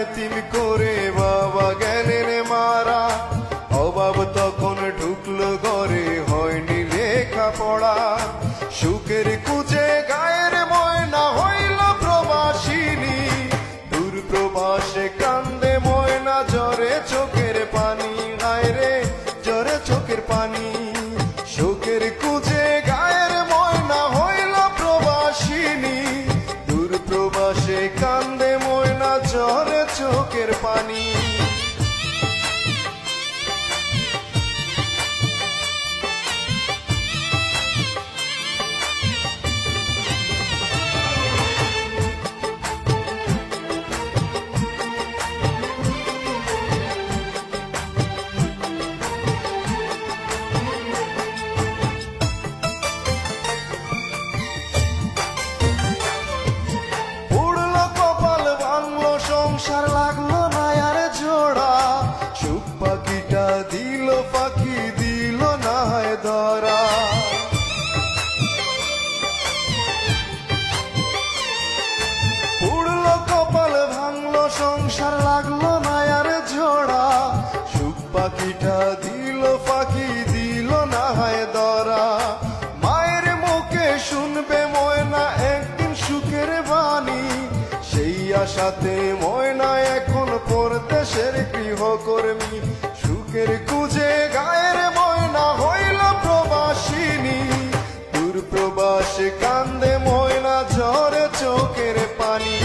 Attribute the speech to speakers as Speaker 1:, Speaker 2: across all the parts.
Speaker 1: এতিম করে বাবা গেলেন মারা। অভাব তখন ঢুকলো ঘরে, হয়নি লেখা পড়া। সুখের কুজে গায়ের ময়না হইল প্রবাসিনী। দূর প্রবাসে কান্দে ময়না, জ্বরে চোখের পানি। হায় রে জ্বরে চোখের পানি। সুখের কুজে গায়ের ময়না হইল প্রবাসিনী। দূর প্রবাসে কান্দে ময়না, জ্বরে চোখের পানি। সংসার লাগলো না আর জোড়া, সুখ পাখিটা দিল পাখি, দিল না হয় ধরা। উড়লো কপাল ভাঙলো সংসার লাগলো না আর জোড়া, সুখ পাখিটা দিল পাখি, দিল না হয় ধরা। মায়ের মুখে শুনবে ময়না একদিন সুখের বাণী, সেই আশাতে ময়না এখন পরদেশের গৃহকর্মী। সুখের কুজে গায়ের ময়না হইল প্রবাসিনী। দূর প্রবাসে কান্দে ময়না, ঝরে চোখের পানি।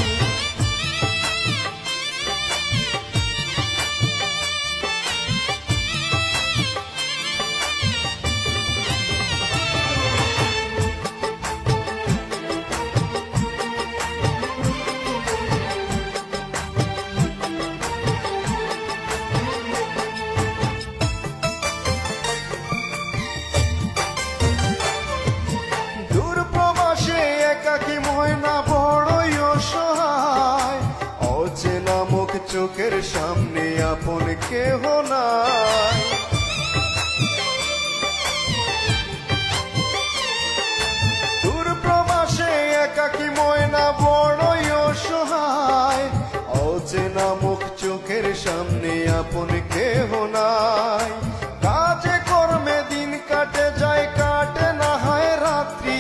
Speaker 1: একাকী ময়না বড়ই অসহায়, অচেনা মুখ চোখের সামনে আপন কেহ নাই। দূর প্রবাসে একাকী ময়না বড়ই অসহায়, অচেনা মুখ চোখের সামনে আপন কেহ নাই। কাজে কর্মে দিন কাটে যায়, কাটে না হয় রাত্রি।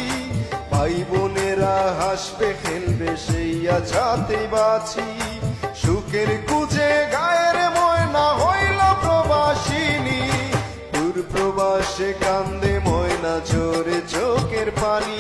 Speaker 1: ভাই বোনেরা হাসবে খেলবে সেই আছাতে বাঁচি। সুখের কুজে গায়ের ময়না হইল প্রবাসিনী। দূর প্রবাসে কান্দে ময়না, ঝরে চোখের পানি।